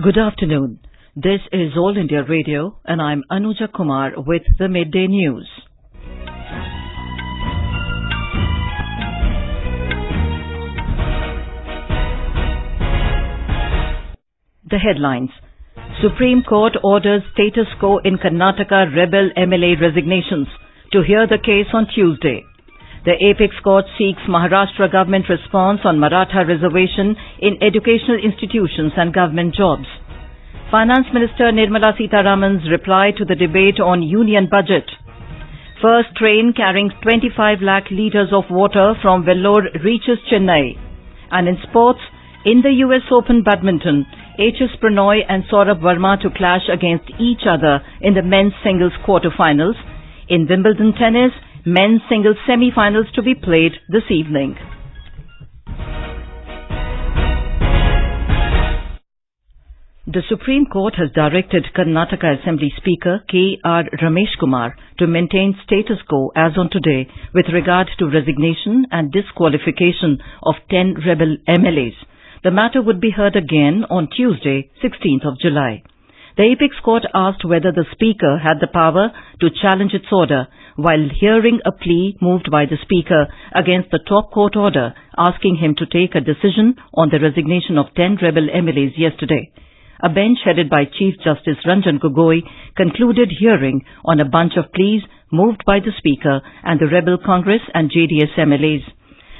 Good afternoon. This is All India Radio and I'm Anuja Kumar with the Midday News. The headlines. Supreme Court orders status quo in Karnataka rebel MLA resignations to hear the case on Tuesday. The Apex Court seeks Maharashtra government response on Maratha reservation in educational institutions and government jobs. Finance Minister Nirmala Sitaraman's reply to the debate on union budget. First train carrying 25 lakh litres of water from Vellore reaches Chennai. And in sports, in the US Open badminton, Prannoy and Sourabh Verma to clash against each other in the men's singles quarterfinals. In Wimbledon Tennis, men's singles semi-finals to be played this evening. The Supreme Court has directed Karnataka Assembly Speaker K.R. Ramesh Kumar to maintain status quo as on today with regard to resignation and disqualification of 10 rebel MLAs. The matter would be heard again on Tuesday, 16th of July. The Apex Court asked whether the Speaker had the power to challenge its order while hearing a plea moved by the Speaker against the top court order asking him to take a decision on the resignation of 10 rebel MLAs yesterday. A bench headed by Chief Justice Ranjan Gogoi concluded hearing on a bunch of pleas moved by the Speaker and the rebel Congress and JDS MLAs.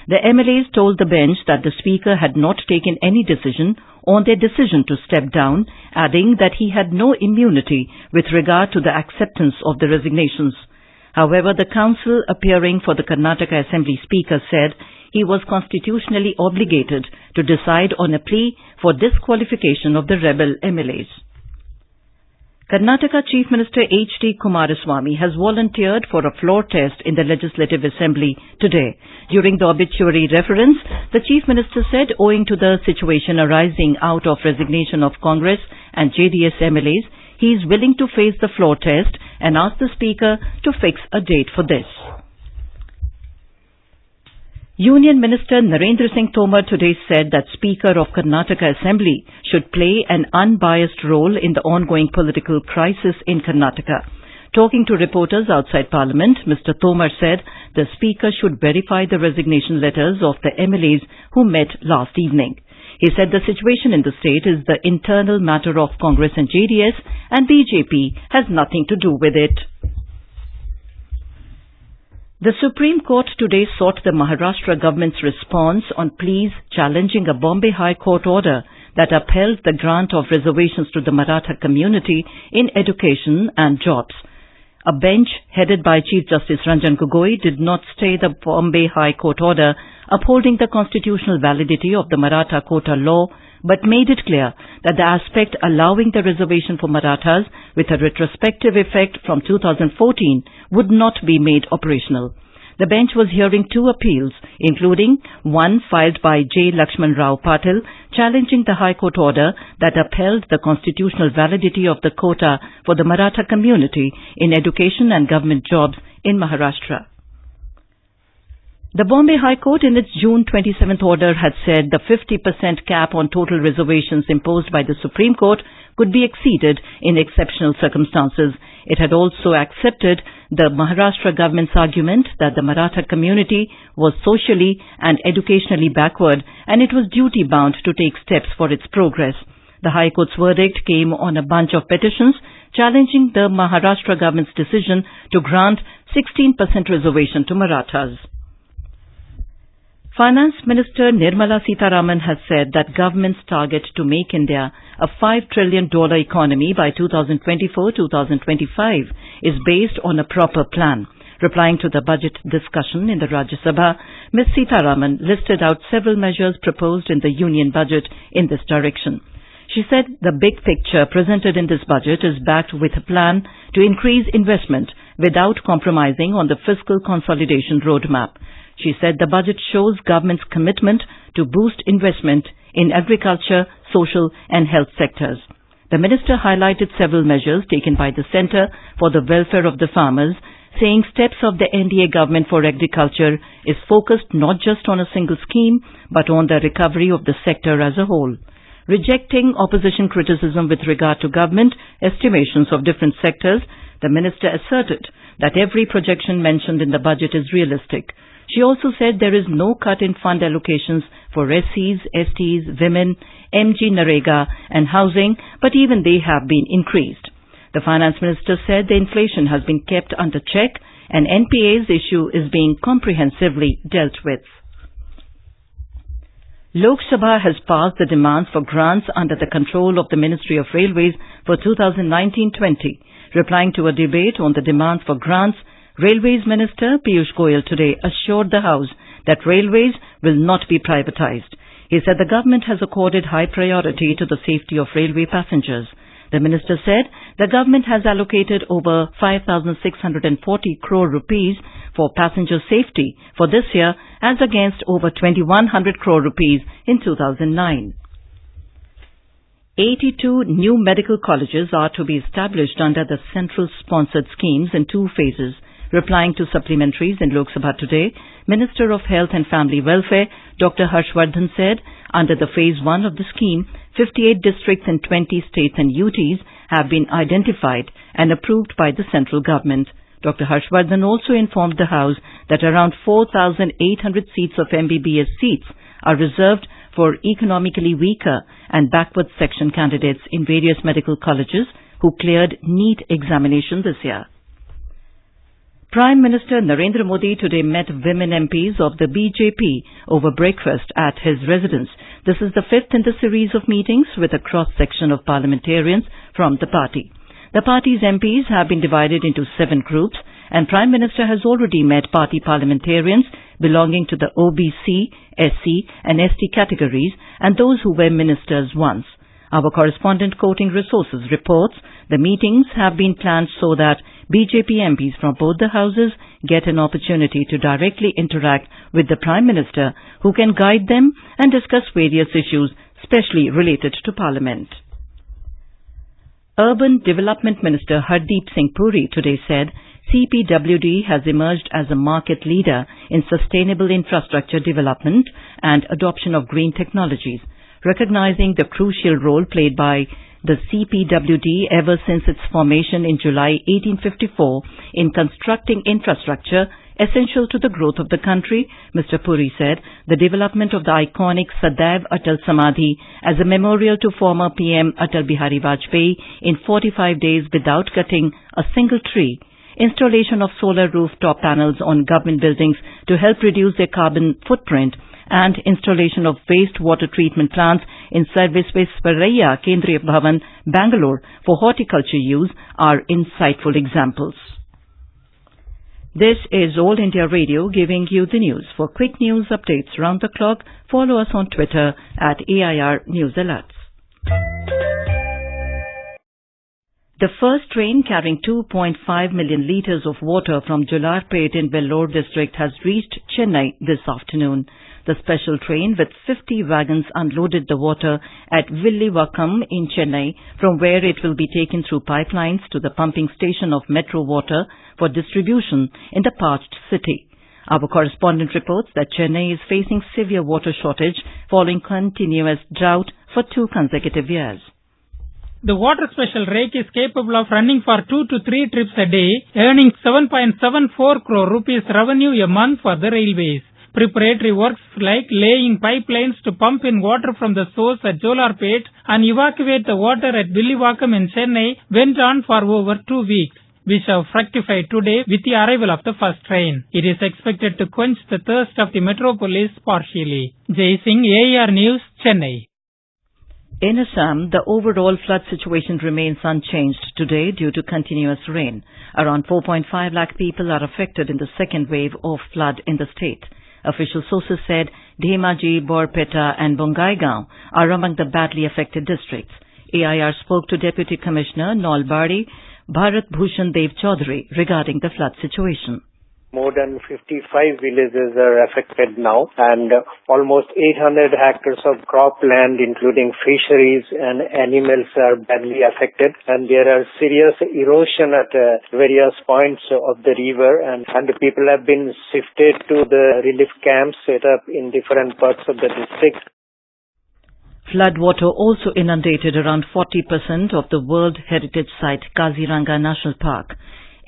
The MLAs told the bench that the Speaker had not taken any decision on their decision to step down, adding that he had no immunity with regard to the acceptance of the resignations. However, the counsel appearing for the Karnataka Assembly Speaker said he was constitutionally obligated to decide on a plea for disqualification of the rebel MLAs. Karnataka Chief Minister H.D. Kumaraswamy has volunteered for a floor test in the Legislative Assembly today. During the obituary reference, the Chief Minister said owing to the situation arising out of resignation of Congress and JDS MLAs, he is willing to face the floor test and asked the Speaker to fix a date for this. Union Minister Narendra Singh Tomar today said that Speaker of Karnataka Assembly should play an unbiased role in the ongoing political crisis in Karnataka. Talking to reporters outside Parliament, Mr. Tomar said the Speaker should verify the resignation letters of the MLAs who met last evening. He said the situation in the state is the internal matter of Congress and JDS and BJP has nothing to do with it. The Supreme Court today sought the Maharashtra government's response on pleas challenging a Bombay High Court order that upheld the grant of reservations to the Maratha community in education and jobs. A bench headed by Chief Justice Ranjan Gogoi did not stay the Bombay High Court order upholding the constitutional validity of the Maratha quota law, but made it clear that the aspect allowing the reservation for Marathas with a retrospective effect from 2014 would not be made operational. The bench was hearing two appeals, including one filed by J. Lakshman Rao Patil, challenging the High Court order that upheld the constitutional validity of the quota for the Maratha community in education and government jobs in Maharashtra. The Bombay High Court in its June 27th order had said the 50% cap on total reservations imposed by the Supreme Court could be exceeded in exceptional circumstances. It had also accepted the Maharashtra government's argument that the Maratha community was socially and educationally backward and it was duty-bound to take steps for its progress. The High Court's verdict came on a bunch of petitions challenging the Maharashtra government's decision to grant 16% reservation to Marathas. Finance Minister Nirmala Sitaraman has said that government's target to make India a $5 trillion economy by 2024-2025 is based on a proper plan. Replying to the budget discussion in the Rajya Sabha, Ms. Sitaraman listed out several measures proposed in the union budget in this direction. She said the big picture presented in this budget is backed with a plan to increase investment without compromising on the fiscal consolidation roadmap. She said the budget shows government's commitment to boost investment in agriculture, social and health sectors. The minister highlighted several measures taken by the centre for the welfare of the farmers, saying steps of the NDA government for agriculture is focused not just on a single scheme, but on the recovery of the sector as a whole. Rejecting opposition criticism with regard to government estimations of different sectors, the minister asserted that every projection mentioned in the budget is realistic. She also said there is no cut in fund allocations for SCs, STs, women, MG Narega and housing, but even they have been increased. The finance minister said the inflation has been kept under check and NPA's issue is being comprehensively dealt with. Lok Sabha has passed the demands for grants under the control of the Ministry of Railways for 2019-20. Replying to a debate on the demands for grants, Railways Minister Piyush Goyal today assured the House that railways will not be privatized. He said the government has accorded high priority to the safety of railway passengers. The minister said the government has allocated over 5,640 crore rupees for passenger safety for this year as against over 2,100 crore rupees in 2009. 82 new medical colleges are to be established under the central sponsored schemes in 2 phases. Replying to supplementaries in Lok Sabha today, Minister of Health and Family Welfare Dr. Harshvardhan said under the phase 1 of the scheme, 58 districts in 20 states and UTs have been identified and approved by the central government. Dr. Harshvardhan also informed the House that around 4,800 seats of MBBS seats are reserved for economically weaker and backward section candidates in various medical colleges who cleared NEET examination this year. Prime Minister Narendra Modi today met women MPs of the BJP over breakfast at his residence. This is the 5th in the series of meetings with a cross-section of parliamentarians from the party. The party's MPs have been divided into 7 groups, and Prime Minister has already met party parliamentarians belonging to the OBC, SC and ST categories and those who were ministers once. Our correspondent quoting resources reports the meetings have been planned so that BJP MPs from both the houses get an opportunity to directly interact with the Prime Minister, who can guide them and discuss various issues, especially related to Parliament. Urban Development Minister Hardeep Singh Puri today said CPWD has emerged as a market leader in sustainable infrastructure development and adoption of green technologies, recognizing the crucial role played by the CPWD ever since its formation in July 1854 in constructing infrastructure essential to the growth of the country. Mr. Puri said the development of the iconic Sadaiv Atal Samadhi as a memorial to former PM Atal Bihari Vajpayee in 45 days without cutting a single tree, installation of solar rooftop panels on government buildings to help reduce their carbon footprint, and installation of wastewater treatment plants in Service Visvaraya Kendriya Bhavan, Bangalore for horticulture use are insightful examples. This is All India Radio giving you the news. For quick news updates round the clock, follow us on Twitter at AIR News Alerts. The first train carrying 2.5 million litres of water from Jolarpet in Vellore district has reached Chennai this afternoon. The special train with 50 wagons unloaded the water at Villivakam in Chennai, from where it will be taken through pipelines to the pumping station of Metro Water for distribution in the parched city. Our correspondent reports that Chennai is facing severe water shortage following continuous drought for 2 consecutive years. The water special rake is capable of running for 2 to 3 trips a day, earning 7.74 crore rupees revenue a month for the railways. Preparatory works like laying pipelines to pump in water from the source at Jolarpet and evacuate the water at Villivakam in Chennai went on for over 2 weeks, which have fructified today with the arrival of the first train. It is expected to quench the thirst of the metropolis partially. Jai Singh, AIR News, Chennai. In Assam, the overall flood situation remains unchanged today due to continuous rain. Around 4.5 lakh people are affected in the second wave of flood in the state. Official sources said Dhemaji, Borpeta and Bongaigaon are among the badly affected districts. AIR spoke to Deputy Commissioner Nolbari Bharat Bhushan Dev Chaudhary regarding the flood situation. More than 55 villages are affected now, and almost 800 hectares of cropland, including fisheries and animals, are badly affected. And there are serious erosion at various points of the river, and the people have been shifted to the relief camps set up in different parts of the district. Floodwater also inundated around 40% of the World Heritage Site Kaziranga National Park.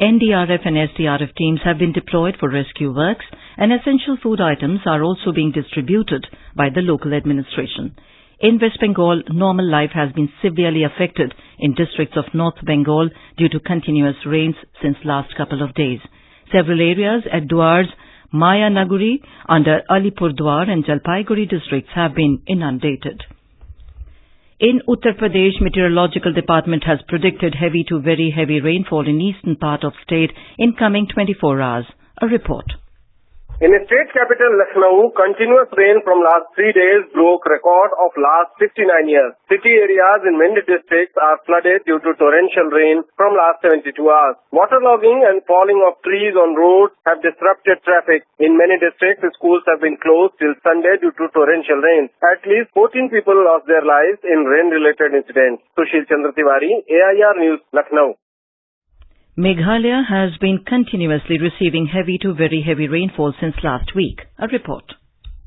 NDRF and SDRF teams have been deployed for rescue works, and essential food items are also being distributed by the local administration. In West Bengal, normal life has been severely affected in districts of North Bengal due to continuous rains since last couple of days. Several areas at Duar's Mayanaguri under Alipurdwar and Jalpaiguri districts have been inundated. In Uttar Pradesh, Meteorological Department has predicted heavy to very heavy rainfall in eastern part of state in coming 24 hours. A report. In the state capital Lucknow, continuous rain from last 3 days broke record of last 59 years. City areas in many districts are flooded due to torrential rain from last 72 hours. Waterlogging and falling of trees on roads have disrupted traffic. In many districts, schools have been closed till Sunday due to torrential rain. At least 14 people lost their lives in rain-related incidents. Sushil Chandra Tiwari, AIR News, Lucknow. Meghalaya has been continuously receiving heavy to very heavy rainfall since last week. A report.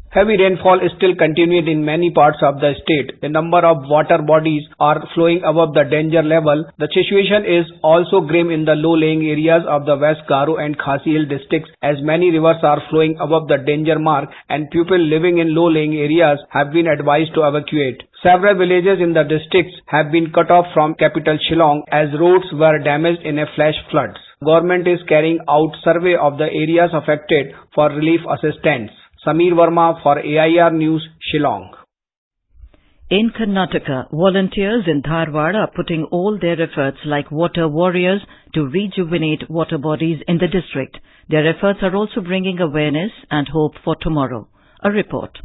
Heavy rainfall is still continued in many parts of the state. The number of water bodies are flowing above the danger level. The situation is also grim in the low-lying areas of the West Garo and Khasi Hill districts, as many rivers are flowing above the danger mark and people living in low-lying areas have been advised to evacuate. Several villages in the districts have been cut off from capital Shillong as roads were damaged in a flash floods. Government is carrying out survey of the areas affected for relief assistance. Sameer Verma for AIR News, Shillong. In Karnataka, volunteers in Dharwad are putting all their efforts like water warriors to rejuvenate water bodies in the district. Their efforts are also bringing awareness and hope for tomorrow. A report.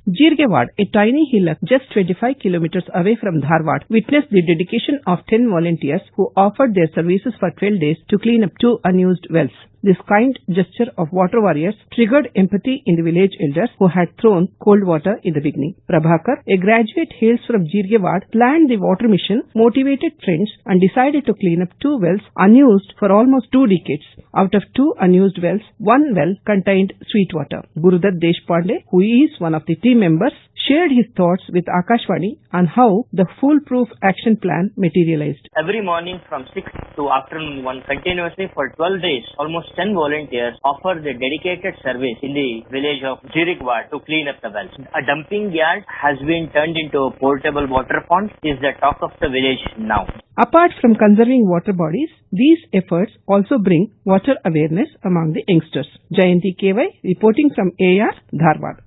Jirgewad, a tiny hillock just 25 kilometers away from Dharwad, witnessed the dedication of 10 volunteers who offered their services for 12 days to clean up 2 unused wells. This kind gesture of water warriors triggered empathy in the village elders who had thrown cold water in the beginning. Prabhakar, a graduate hails from Jirgewad, planned the water mission, motivated friends and decided to clean up 2 wells unused for almost 2 decades. Out of 2 unused wells, 1 well contained sweet water. Gurudat Deshpande, who is one of the team members, shared his thoughts with Akashvani on how the foolproof action plan materialized. Every morning from 6 to afternoon 1 continuously for 12 days, almost 10 volunteers offer the dedicated service in the village of Jirgewad to clean up the wells. A dumping yard has been turned into a portable water pond is the talk of the village now. Apart from conserving water bodies, these efforts also bring water awareness among the youngsters. Jayanti KY reporting from AR, Dharwad.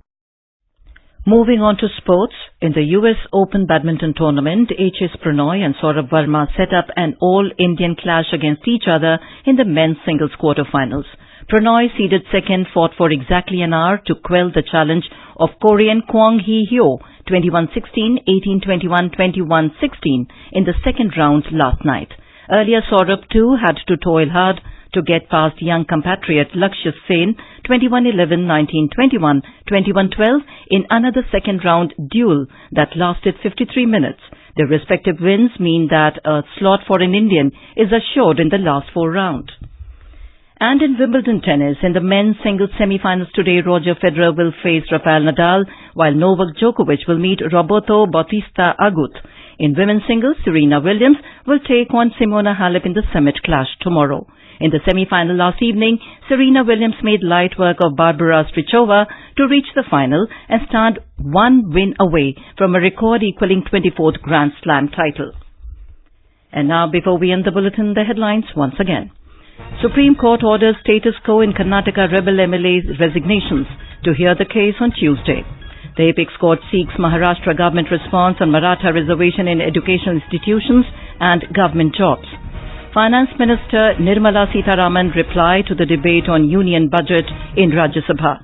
Moving on to sports, in the US Open badminton tournament, HS Prannoy and Sourabh Verma set up an all-Indian clash against each other in the men's singles quarterfinals. Prannoy, seeded second, fought for exactly an hour to quell the challenge of Korean Kwang Hee-hyo 21-16, 18-21, 21-16 in the second round last night. Earlier, Sourabh too had to toil hard to get past young compatriot Lakshya Sen 21-11, 19-21, 21-12 in another second round duel that lasted 53 minutes. Their respective wins mean that a slot for an Indian is assured in the last 4 rounds. And in Wimbledon Tennis, in the men's singles semi-finals today, Roger Federer will face Rafael Nadal, while Novak Djokovic will meet Roberto Bautista Agut. In women's singles, Serena Williams will take on Simona Halep in the summit clash tomorrow. In the semi-final last evening, Serena Williams made light work of Barbara Strichova to reach the final and stand 1 win away from a record-equaling 24th Grand Slam title. And now, before we end the bulletin, the headlines once again. Supreme Court orders status quo in Karnataka rebel MLA's resignations to hear the case on Tuesday. The Apex Court seeks Maharashtra government response on Maratha reservation in educational institutions and government jobs. Finance Minister Nirmala Sitaraman replied to the debate on union budget in Rajya Sabha.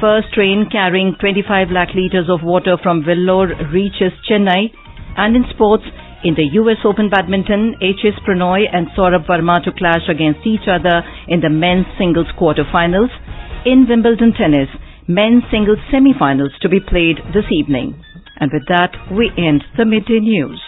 First train carrying 25 lakh litres of water from Vellore reaches Chennai. And in sports, in the US Open badminton, HS Prannoy and Sourabh Verma to clash against each other in the men's singles quarterfinals. In Wimbledon Tennis, men's singles semi-finals to be played this evening. And with that, we end the Midday News.